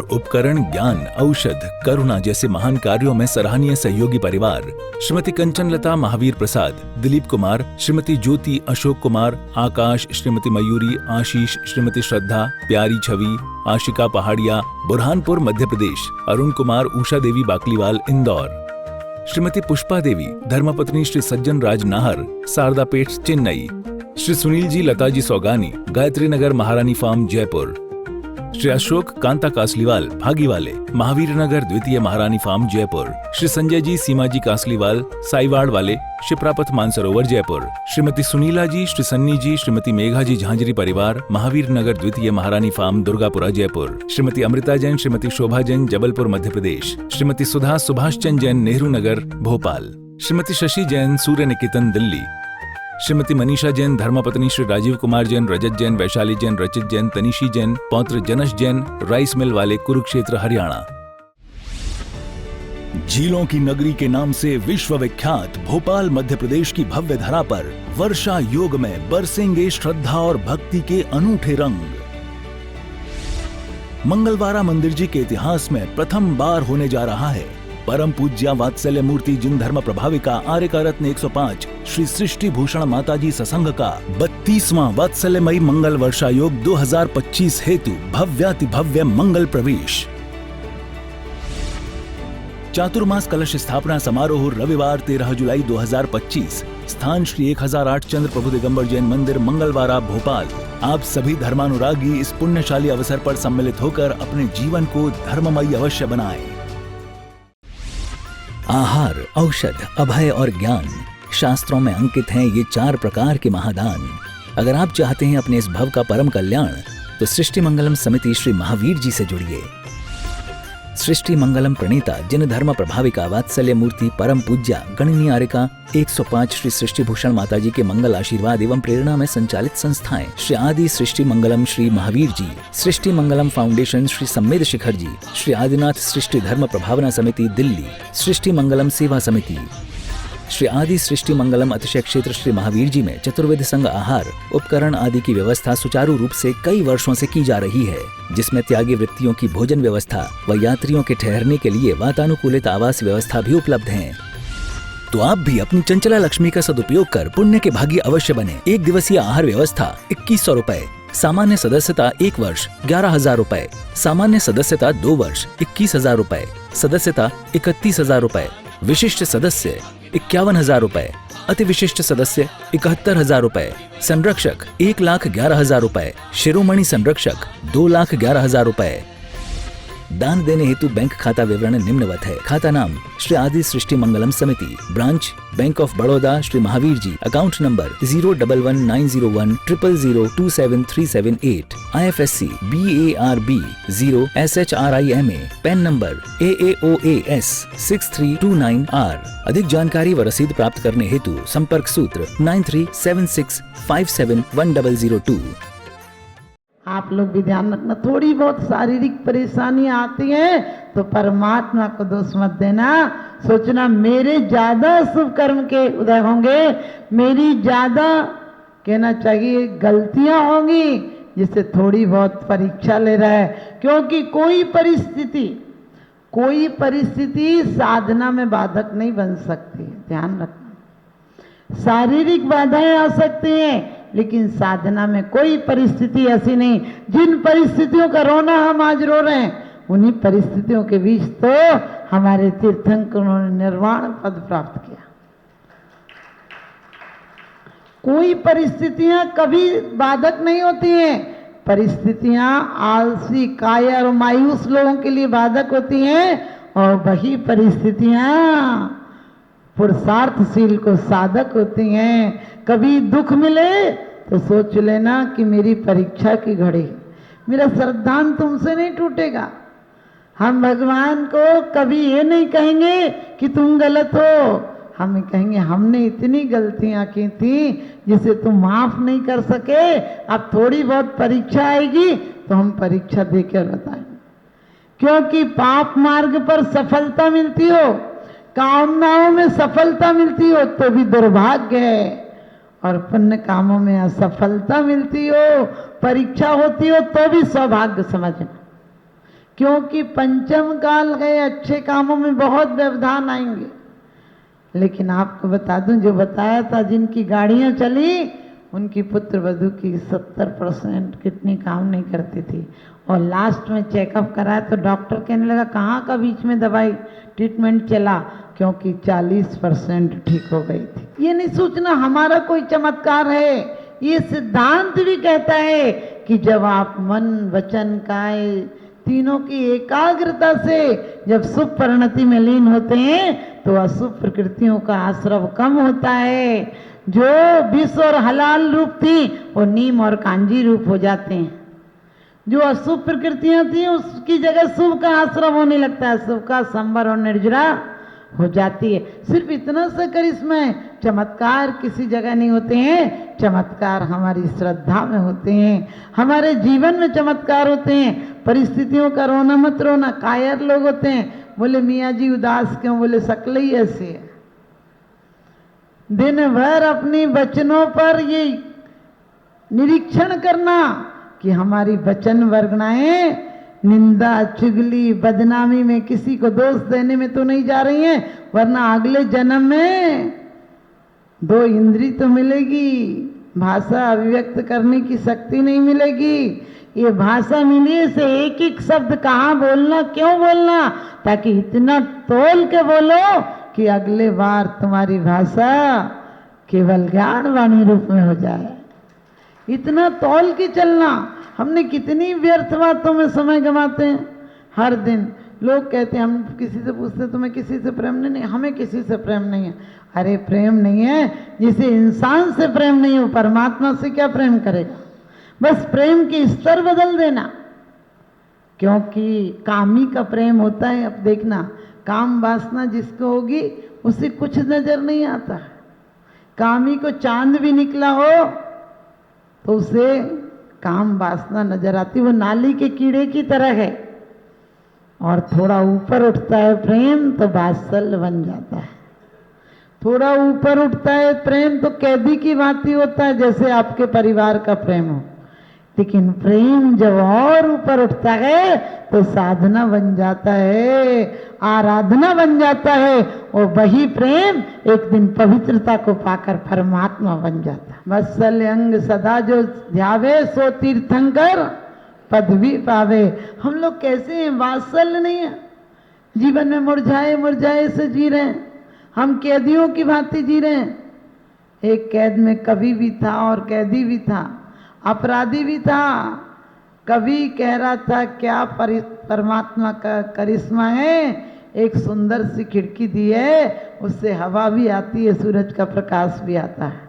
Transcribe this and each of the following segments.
उपकरण, ज्ञान, औषध, करुणा जैसे महान कार्यों में सराहनीय सहयोगी परिवार श्रीमती कंचन लता महावीर प्रसाद, दिलीप कुमार, श्रीमती ज्योति अशोक कुमार, आकाश, श्रीमती मयूरी, आशीष, श्रीमती श्रद्धा, प्यारी छवि, आशिका पहाड़िया, बुरहानपुर मध्य प्रदेश, अरुण कुमार, उषा देवी बाकलीवाल इंदौर, श्रीमती पुष्पा देवी, धर्मपत्नी श्री सज्जन राज नाहर, शारदापेट चेन्नई, श्री सुनील जी लताजी सौगानी, गायत्री नगर महारानी फार्म जयपुर, श्री अशोक कांता कासलीवाल भागीवाले, महावीर नगर द्वितीय महारानी फार्म जयपुर, श्री संजय जी सीमा जी कासलीवाल साईवाड़ वाले, शिप्रापथ मानसरोवर जयपुर, श्रीमती सुनीला जी, श्री सन्नी जी, श्रीमती मेघा जी झांझरी परिवार, महावीर नगर द्वितीय महारानी फार्म दुर्गापुरा जयपुर, श्रीमती अमृता जैन, श्रीमती शोभा जैन जबलपुर मध्य प्रदेश, श्रीमती सुधा सुभाष चंद जैन नेहरू नगर भोपाल, श्रीमती शशि जैन सूर्य निकेतन दिल्ली, श्रीमती मनीषा जैन, धर्मपत्नी श्री राजीव कुमार जैन, रजत जैन, वैशाली जैन, रचित जैन, तनिशी जैन, पौत्र जनश जैन, राइस मिल वाले, कुरुक्षेत्र हरियाणा। झीलों की नगरी के नाम से विश्व विख्यात भोपाल मध्य प्रदेश की भव्य धरा पर वर्षा योग में बरसेंगे श्रद्धा और भक्ति के अनूठे रंग। मंगलवारा मंदिर जी के इतिहास में प्रथम बार होने जा रहा है परम पूज्या वात्सल्य मूर्ति जिन धर्म प्रभाविका आर्यका रत्न 105 श्री सृष्टि भूषण माताजी ससंग का 32वां वात्सल्यमयी मंगल वर्षा योग 2025 हेतु भव्याति भव्य मंगल प्रवेश। चातुर्मास कलश स्थापना समारोह रविवार 13 जुलाई 2025, स्थान श्री 1008 चंद्र प्रभु दिगंबर जैन मंदिर मंगलवारा भोपाल। आप सभी धर्मानुरागी इस पुण्यशाली अवसर पर सम्मिलित होकर अपने जीवन को धर्ममयी अवश्य बनाएं। आहार, औषध, अभय और ज्ञान शास्त्रों में अंकित हैं ये 4 प्रकार के महादान। अगर आप चाहते हैं अपने इस भव का परम कल्याण तो सृष्टि मंगलम समिति श्री महावीर जी से जुड़िए। सृष्टि मंगलम प्रणीता जिन धर्म प्रभाविका वात्सल्य मूर्ति परम पूज्या गणनीय आर्यका 105 श्री सृष्टि भूषण माताजी के मंगल आशीर्वाद एवं प्रेरणा में संचालित संस्थाएं श्री आदि सृष्टि मंगलम श्री महावीर जी, सृष्टि मंगलम फाउंडेशन श्री सम्मेद शिखर जी, श्री आदिनाथ सृष्टि धर्म प्रभावना समिति दिल्ली, सृष्टि मंगलम सेवा समिति, श्री आदि सृष्टि मंगलम अतिशय क्षेत्र श्री महावीर जी में चतुर्वेद संघ आहार उपकरण आदि की व्यवस्था सुचारू रूप से कई वर्षों से की जा रही है, जिसमें त्यागी वृत्तियों की भोजन व्यवस्था व यात्रियों के ठहरने के लिए वातानुकूलित आवास व्यवस्था भी उपलब्ध है। तो आप भी अपनी चंचला लक्ष्मी का सदुपयोग कर पुण्य के भागी अवश्य बने। 1 दिवसीय आहार व्यवस्था 2100 रुपए, सामान्य सदस्यता 1 वर्ष 11,000 रुपए, सामान्य सदस्यता 2 वर्ष 21,000 रुपए, सदस्यता 31,000 रुपए, विशिष्ट सदस्य 51,000 रुपए, अति विशिष्ट सदस्य 71,000 रुपए, संरक्षक 1,11,000 रुपए, शिरोमणि संरक्षक 2,11,000 रुपए। दान देने हेतु बैंक खाता विवरण निम्नवत है। खाता नाम श्री आदि Srishti Mangalam Samiti, branch bank of Baroda Shri Mahavir ji, account number 0119010027378, IFSC BARB 0 SHRIMA, PAN number AAOAS 6329R। अधिक जानकारी व रसीद प्राप्त करने हेतु संपर्क सूत्र 9376571002। आप लोग भी ध्यान रखना, थोड़ी बहुत शारीरिक परेशानियां आती हैं तो परमात्मा को दोष मत देना। सोचना मेरे ज्यादा शुभ कर्म के उदय होंगे, मेरी ज्यादा कहना चाहिए गलतियां होंगी जिससे थोड़ी बहुत परीक्षा ले रहा है। क्योंकि कोई परिस्थिति साधना में बाधक नहीं बन सकती, ध्यान रखना। शारीरिक बाधाएं आ सकती हैं लेकिन साधना में कोई परिस्थिति ऐसी नहीं। जिन परिस्थितियों का रोना हम आज रो रहे हैं उन्हीं परिस्थितियों के बीच तो हमारे तीर्थंकरों ने निर्वाण पद प्राप्त किया। कोई परिस्थितियां कभी बाधक नहीं होती हैं। परिस्थितियां आलसी, कायर और मायूस लोगों के लिए बाधक होती हैं और वही परिस्थितियां पुरुषार्थशील को साधक होती हैं। कभी दुख मिले तो सोच लेना कि मेरी परीक्षा की घड़ी, मेरा श्रद्धांत तुमसे नहीं टूटेगा। हम भगवान को कभी ये नहीं कहेंगे कि तुम गलत हो, हम कहेंगे हमने इतनी गलतियां की थी जिसे तुम माफ नहीं कर सके। अब थोड़ी बहुत परीक्षा आएगी तो हम परीक्षा देकर बताएंगे। क्योंकि पाप मार्ग पर सफलता मिलती हो, कामनाओं में सफलता मिलती हो तो भी दुर्भाग्य है, और पुण्य कामों में असफलता मिलती हो, परीक्षा होती हो तो भी सौभाग्य समझना। क्योंकि पंचम काल गए, अच्छे कामों में बहुत व्यवधान आएंगे। लेकिन आपको बता दूं, जो बताया था जिनकी गाड़ियां चली उनकी पुत्र वधू की 70% किडनी काम नहीं करती थी, और लास्ट में चेकअप कराया तो डॉक्टर कहने लगा कहाँ का बीच में दवाई ट्रीटमेंट चला, क्योंकि 40% ठीक हो गई थी। ये नहीं सोचना हमारा कोई चमत्कार है, ये सिद्धांत भी कहता है कि जब आप मन वचन काय तीनों की एकाग्रता से जब शुभ परिणति में लीन होते हैं तो अशुभ प्रकृतियों का आश्रव कम होता है। जो विष और हलाल रूप थी वो नीम और कांजी रूप हो जाते हैं। जो अशुभ प्रकृतियां थी उसकी जगह शुभ का आश्रम होने लगता है, शुभ का संवर और निर्जरा हो जाती है। सिर्फ इतना सा करिश्मा है, चमत्कार किसी जगह नहीं होते हैं, चमत्कार हमारी श्रद्धा में होते हैं, हमारे जीवन में चमत्कार होते हैं। परिस्थितियों का रोना मत रोना, कायर लोग होते हैं, बोले मियाँ जी उदास क्यों, बोले शक्ल ही ऐसी है। दिन भर अपनी वचनों पर ये निरीक्षण करना कि हमारी वचन वर्गणाएं निंदा चुगली बदनामी में किसी को दोष देने में तो नहीं जा रही हैं, वरना अगले जन्म में 2 इंद्री तो मिलेगी, भाषा अभिव्यक्त करने की शक्ति नहीं मिलेगी। ये भाषा मिली से एक एक शब्द कहाँ बोलना क्यों बोलना, ताकि इतना तोल के बोलो कि अगले बार तुम्हारी भाषा केवल ज्ञान वाणी रूप में हो जाए। इतना तौल के चलना। हमने कितनी व्यर्थ बातों में समय गंवाते हैं हर दिन। लोग कहते हैं, हम किसी से पूछते तुम्हें किसी से प्रेम नहीं, हमें किसी से प्रेम नहीं है। अरे प्रेम नहीं है, जिसे इंसान से प्रेम नहीं हो परमात्मा से क्या प्रेम करेगा। बस प्रेम के स्तर बदल देना, क्योंकि कामी का प्रेम होता है। अब देखना, काम वासना जिसको होगी उसे कुछ नजर नहीं आता। कामी को चांद भी निकला हो तो उसे काम वासना नजर आती, वो नाली के कीड़े की तरह है। और थोड़ा ऊपर उठता है प्रेम तो वात्सल्य बन जाता है। थोड़ा ऊपर उठता है प्रेम तो कैदी की भांति होता है, जैसे आपके परिवार का प्रेम हो। लेकिन प्रेम जब और ऊपर उठता है तो साधना बन जाता है, आराधना बन जाता है, और वही प्रेम एक दिन पवित्रता को पाकर परमात्मा बन जाता है। वत्सल्य अंग सदा जो ध्यावे सो तीर्थंकर पदवी पावे। हम लोग कैसे हैं, वात्सल्य नहीं है, जीवन में मुरझाए मुरझाए से जी रहे हैं, हम कैदियों की भांति जी रहे हैं। एक कैद में कवि भी था और कैदी भी था, अपराधी भी था। कवि कह रहा था क्या परमात्मा का करिश्मा है, एक सुंदर सी खिड़की दी है, उससे हवा भी आती है, सूरज का प्रकाश भी आता है।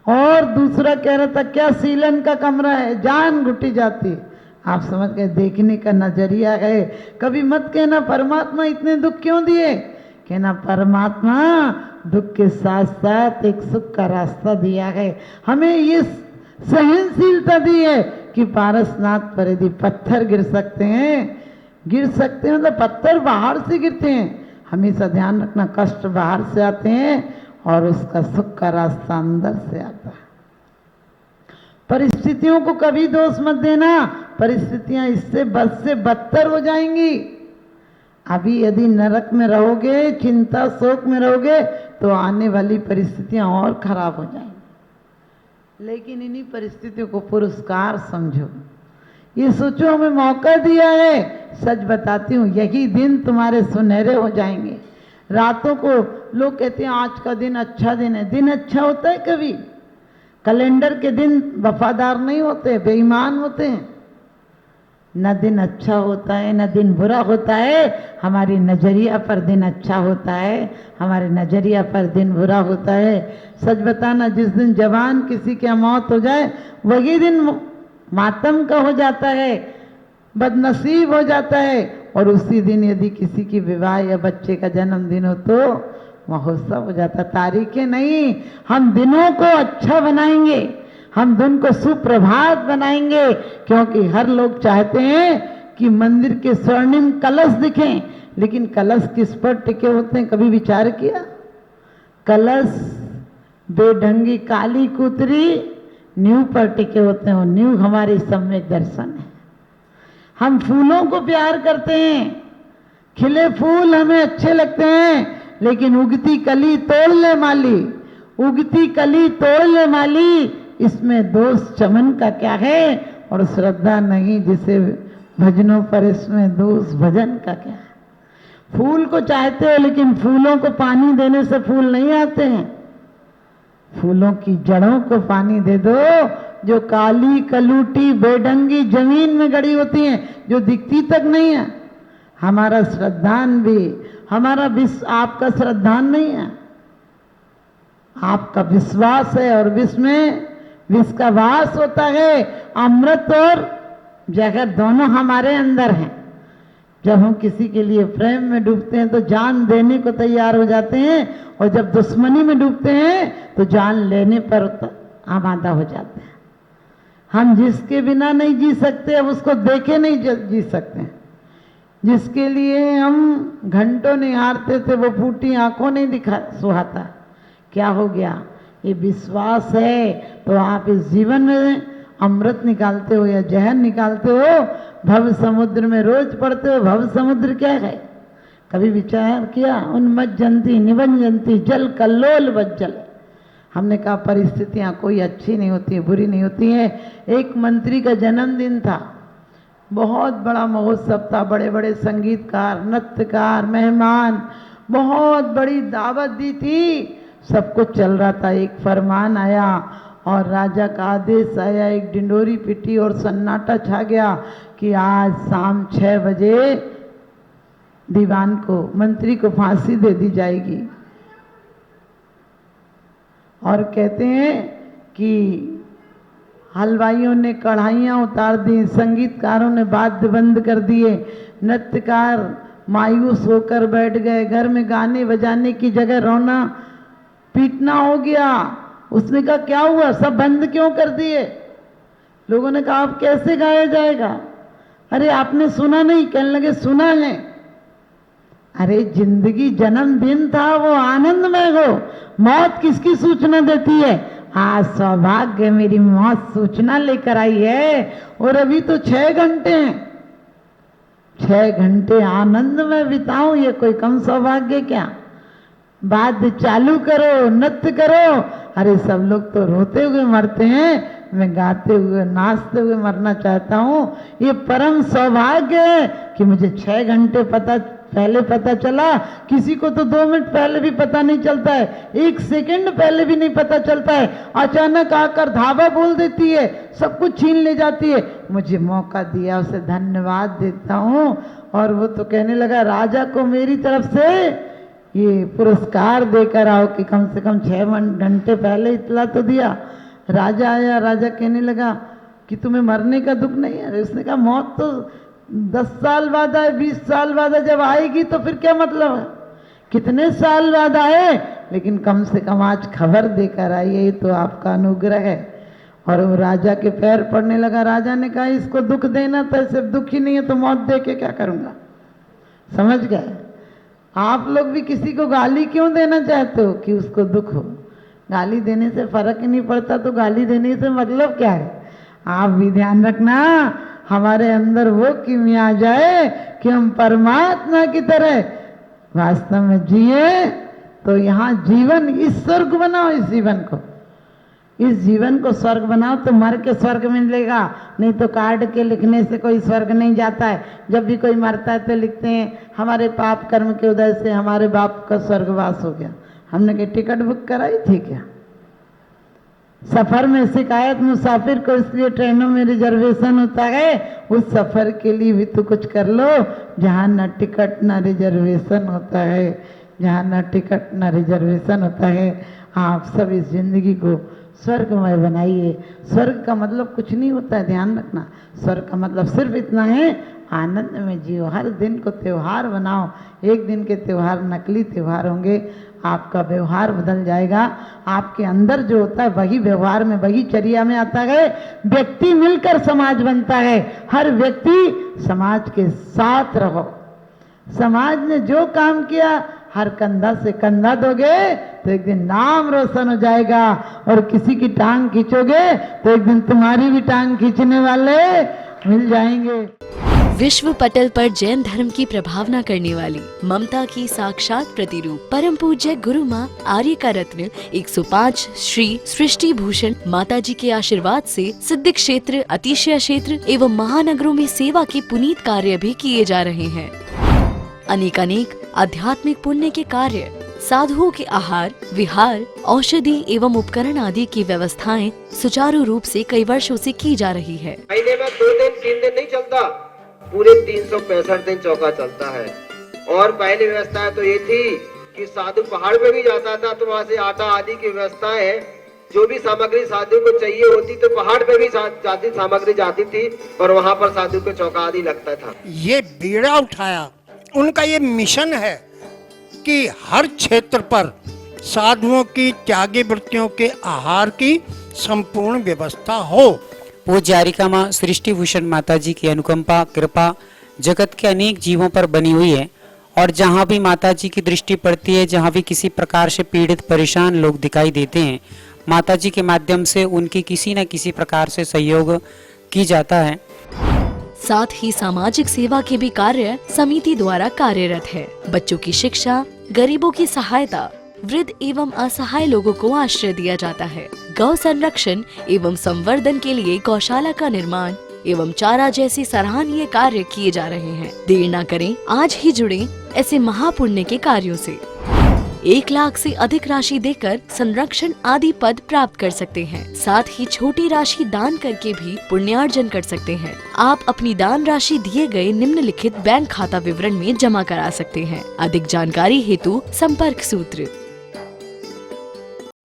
और दूसरा कह रहा था क्या सीलन का कमरा है, जान घुटी जाती है। आप समझ गए, देखने का नजरिया है। कभी मत कहना परमात्मा इतने दुख क्यों दिए, कहना परमात्मा दुख के साथ साथ एक सुख का रास्ता दिया है, हमें ये सहनशीलता दी है कि पारसनाथ पर यदि पत्थर गिर सकते हैं, मतलब पत्थर बाहर से गिरते हैं, हमेशा ध्यान रखना कष्ट बाहर से आते हैं और उसका सुख का रास्ता अंदर से आता है। परिस्थितियों को कभी दोष मत देना, परिस्थितियां इससे बद से बदतर हो जाएंगी। अभी यदि नरक में रहोगे, चिंता शोक में रहोगे, तो आने वाली परिस्थितियां और खराब हो जाएंगी। लेकिन इन्हीं परिस्थितियों को पुरस्कार समझो, ये सोचो हमें मौका दिया है। सच बताती हूँ, यही दिन तुम्हारे सुनहरे हो जाएंगे। रातों को लोग कहते हैं आज का दिन अच्छा दिन है, दिन अच्छा होता है कभी? कैलेंडर के दिन वफादार नहीं होते, बेईमान होते हैं। न दिन अच्छा होता है न दिन बुरा होता है, हमारी नजरिया पर दिन अच्छा होता है, हमारे नजरिया पर दिन बुरा होता है। सच बताना, जिस दिन जवान किसी की मौत हो जाए वही दिन मातम का हो जाता है, बदनसीब हो जाता है। और उसी दिन यदि किसी की विवाह या बच्चे का जन्मदिन हो तो महोत्सव हो जाता। तारीखें नहीं, हम दिनों को अच्छा बनाएंगे, हम दिन को सुप्रभात बनाएंगे, क्योंकि हर लोग चाहते हैं कि मंदिर के स्वर्णिम कलश दिखें। लेकिन कलश किस पर टिके होते हैं, कभी विचार किया? कलश बेढंगी काली कुतरी नींव पर टिके होते हैं, और नींव हमारी सम्यक दर्शन है। हम फूलों को प्यार करते हैं, खिले फूल हमें अच्छे लगते हैं, लेकिन उगती कली तोड़ ले माली, उगती कली तोड़ ले माली, इसमें दोष चमन का क्या है, और श्रद्धा नहीं जिसे भजनों पर इसमें दोष भजन का क्या है। फूल को चाहते हो लेकिन फूलों को पानी देने से फूल नहीं आते हैं। फूलों की जड़ों को पानी दे दो, जो काली कलूटी बेढंगी जमीन में गड़ी होती हैं, जो दिखती तक नहीं है। हमारा श्रद्धान भी, हमारा आपका श्रद्धान नहीं है, आपका विश्वास है, और विष में विष का वास होता है। अमृत और जहर दोनों हमारे अंदर हैं। जब हम किसी के लिए प्रेम में डूबते हैं तो जान देने को तैयार हो जाते हैं, और जब दुश्मनी में डूबते हैं तो जान लेने पर आमादा हो जाते हैं। हम जिसके बिना नहीं जी सकते, अब उसको देखे नहीं जी सकते हैं। जिसके लिए हम घंटों निहारते थे वो फूटी आंखों नहीं दिखा सुहाता। क्या हो गया? ये विश्वास है। तो आप इस जीवन में अमृत निकालते हो या जहर निकालते हो। भव समुद्र में रोज पढ़ते हो, भव समुद्र क्या है? कभी विचार किया? उन्मज्जन्ति निबंजन्ति जल कल्लोल वज्जल। हमने कहा परिस्थितियां कोई अच्छी नहीं होती है, बुरी नहीं होती है। एक मंत्री का जन्मदिन था, बहुत बड़ा महोत्सव था, बड़े बड़े संगीतकार, नृत्यकार, मेहमान, बहुत बड़ी दावत दी थी, सब कुछ चल रहा था। एक फरमान आया और राजा का आदेश आया, एक डिंडोरी पिटी और सन्नाटा छा गया कि आज शाम 6 बजे दीवान को, मंत्री को फांसी दे दी जाएगी। और कहते हैं कि हलवाइयों ने कढ़ाइयाँ उतार दी, संगीतकारों ने वाद्य बंद कर दिए, नृत्यकार मायूस होकर बैठ गए। घर में गाने बजाने की जगह रोना पीटना हो गया। उसने कहा क्या हुआ, सब बंद क्यों कर दिए? लोगों ने कहा अब कैसे गाया जाएगा? अरे आपने सुना नहीं? कहने लगे सुना है। अरे जिंदगी जन्मदिन था, वो आनंदमय हो। मौत किसकी सूचना देती है? आज सौभाग्य मेरी मौत सूचना लेकर आई है, और अभी तो 6 घंटे हैं। 6 घंटे आनंद में बिताऊं, ये कोई कम सौभाग्य क्या? वाद्य चालू करो, नृत्य करो। अरे सब लोग तो रोते हुए मरते हैं, मैं गाते हुए नाचते हुए मरना चाहता हूँ। ये परम सौभाग्य है कि मुझे 6 घंटे पहले पता चला। किसी को तो 2 मिनट पहले भी पता नहीं चलता है, 1 सेकंड पहले भी नहीं पता चलता है। अचानक आकर धावा बोल देती है, सब कुछ छीन ले जाती है। मुझे मौका दिया, उसे धन्यवाद देता हूँ। और वो तो कहने लगा राजा को मेरी तरफ से ये पुरस्कार देकर आओ कि कम से कम 6 घंटे पहले इतला तो दिया। राजा आया, राजा कहने लगा कि तुम्हें मरने का दुख नहीं है? उसने कहा मौत तो 10 साल बाद आए, 20 साल बाद आए, जब आएगी तो फिर क्या मतलब है? कितने साल बाद आए, लेकिन कम से कम आज खबर देकर आई है, ये तो आपका अनुग्रह है। और वो राजा के पैर पड़ने लगा। राजा ने कहा इसको दुख देना था, सिर्फ दुख ही नहीं है तो मौत दे के क्या करूँगा? समझ गए? आप लोग भी किसी को गाली क्यों देना चाहते हो? कि उसको दुख हो। गाली देने से फर्क ही नहीं पड़ता, तो गाली देने से मतलब क्या है? आप भी ध्यान रखना, हमारे अंदर वो किमिया आ जाए कि हम परमात्मा की तरह वास्तव में जिए। तो यहाँ जीवन, इस स्वर्ग बनाओ, इस जीवन को, इस जीवन को स्वर्ग बनाओ तो मर के स्वर्ग मिलेगा। नहीं तो कार्ड के लिखने से कोई स्वर्ग नहीं जाता है। जब भी कोई मरता है तो लिखते हैं हमारे पाप कर्म के उदय से हमारे बाप का स्वर्गवास हो गया। हमने क्या टिकट बुक कराई थी क्या? सफर में शिकायत मुसाफिर को इसलिए ट्रेनों में रिजर्वेशन होता है, उस सफर के लिए भी तो कुछ कर लो जहाँ न टिकट न रिजर्वेशन होता है, जहाँ न टिकट न रिजर्वेशन होता है। आप सब इस जिंदगी को स्वर्गमय बनाइए। स्वर्ग का मतलब कुछ नहीं होता है, ध्यान रखना। स्वर्ग का मतलब सिर्फ इतना है, आनंद में जियो, हर दिन को त्योहार बनाओ। एक दिन के त्योहार नकली त्योहार होंगे, आपका व्यवहार बदल जाएगा। आपके अंदर जो होता है वही व्यवहार में, वही चर्या में आता है। व्यक्ति मिलकर समाज बनता है। हर व्यक्ति समाज के साथ रहो। समाज ने जो काम किया, हर कंधा से कंधा दोगे तो एक दिन नाम रोशन हो जाएगा। और किसी की टांग खींचोगे तो एक दिन तुम्हारी भी टांग खींचने वाले मिल जाएंगे। विश्व पटल पर जैन धर्म की प्रभावना करने वाली ममता की साक्षात प्रतिरूप परम पूज्य गुरु माँ आर्य का रत्न 105 श्री सृष्टि भूषण माता जी के आशीर्वाद से सिद्ध क्षेत्र, अतिशय क्षेत्र एवं महानगरों में सेवा के पुनीत कार्य भी किए जा रहे हैं। अनेकानेक आध्यात्मिक पुण्य के कार्य, साधुओं के आहार, विहार, औषधि एवं उपकरण आदि की व्यवस्थाएं सुचारू रूप से कई वर्षों से की जा रही है। महीने में 2 दिन 3 दिन नहीं चलता, पूरे 365 दिन चौका चलता है। और पहली व्यवस्था तो ये थी कि साधु पहाड़ पे भी जाता था तो वहाँ से आटा आदि की व्यवस्था है, जो भी सामग्री साधु को चाहिए होती तो पहाड़ पे भी जाती सामग्री जाती थी और वहाँ पर साधु को चौका आदि लगता था। ये बीड़ा उठाया, उनका ये मिशन है कि हर क्षेत्र पर साधुओं की त्यागी वृत्तियों के आहार की संपूर्ण व्यवस्था हो। पूज्य आर्यिका माँ सृष्टि भूषण माता जी की अनुकंपा कृपा जगत के अनेक जीवों पर बनी हुई है और जहाँ भी माता जी की दृष्टि पड़ती है, जहाँ भी किसी प्रकार से पीड़ित परेशान लोग दिखाई देते हैं, माता जी के माध्यम से उनकी किसी न किसी प्रकार से सहयोग की जाता है। साथ ही सामाजिक सेवा के भी कार्य समिति द्वारा कार्यरत है। बच्चों की शिक्षा, गरीबों की सहायता, वृद्ध एवं असहाय लोगों को आश्रय दिया जाता है। गौ संरक्षण एवं संवर्धन के लिए गौशाला का निर्माण एवं चारा जैसे सराहनीय कार्य किए जा रहे हैं। देर न करें, आज ही जुड़ें ऐसे महापुण्य के कार्यों से। 1 लाख से अधिक राशि देकर संरक्षण आदि पद प्राप्त कर सकते हैं। साथ ही छोटी राशि दान करके भी पुण्यार्जन कर सकते हैं। आप अपनी दान राशि दिए गए निम्नलिखित बैंक खाता विवरण में जमा करा सकते हैं। अधिक जानकारी हेतु संपर्क सूत्र।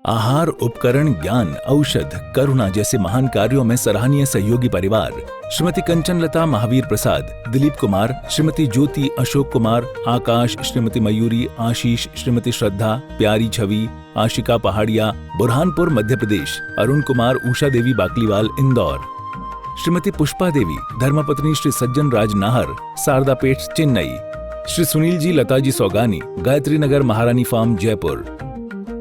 आहार, उपकरण, ज्ञान, औषध, करुणा जैसे महान कार्यों में सराहनीय सहयोगी परिवार श्रीमती कंचन लता महावीर प्रसाद, दिलीप कुमार, श्रीमती ज्योति अशोक कुमार, आकाश, श्रीमती मयूरी, आशीष, श्रीमती श्रद्धा, प्यारी छवि, आशिका पहाड़िया, बुरहानपुर मध्य प्रदेश, अरुण कुमार, उषा देवी बाकलीवाल इंदौर, श्रीमती पुष्पा देवी, धर्मपत्नी श्री सज्जन राज नाहर, शारदापेट चेन्नई, श्री सुनील जी लता जी सौगानी, गायत्री नगर महारानी फार्म जयपुर,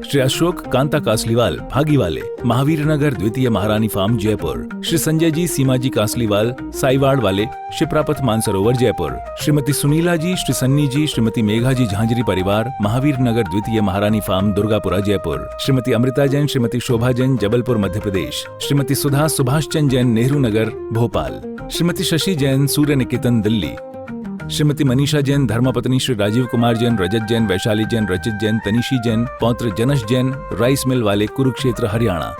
श्री अशोक कांता कासलीवाल भागीवाले, महावीर नगर द्वितीय महारानी फार्म जयपुर, श्री संजय जी सीमा जी कासलीवाल साईवाड़ वाले, शिप्रापथ मानसरोवर जयपुर, श्रीमती सुनीला जी, श्री सन्नी जी, श्रीमती मेघा जी झांझरी परिवार, महावीर नगर द्वितीय महारानी फार्म दुर्गापुरा जयपुर, श्रीमती अमृता जैन, श्रीमती शोभा जैन जबलपुर मध्य प्रदेश, श्रीमती सुधा सुभाष चंद जैन नेहरू नगर भोपाल, श्रीमती शशि जैन सूर्य निकेतन दिल्ली, श्रीमती मनीषा जैन, धर्मपत्नी श्री राजीव कुमार जैन, रजत जैन, वैशाली जैन, रचित जैन, तनिशी जैन, पौत्र जनश जैन, राइस मिल वाले, कुरुक्षेत्र हरियाणा।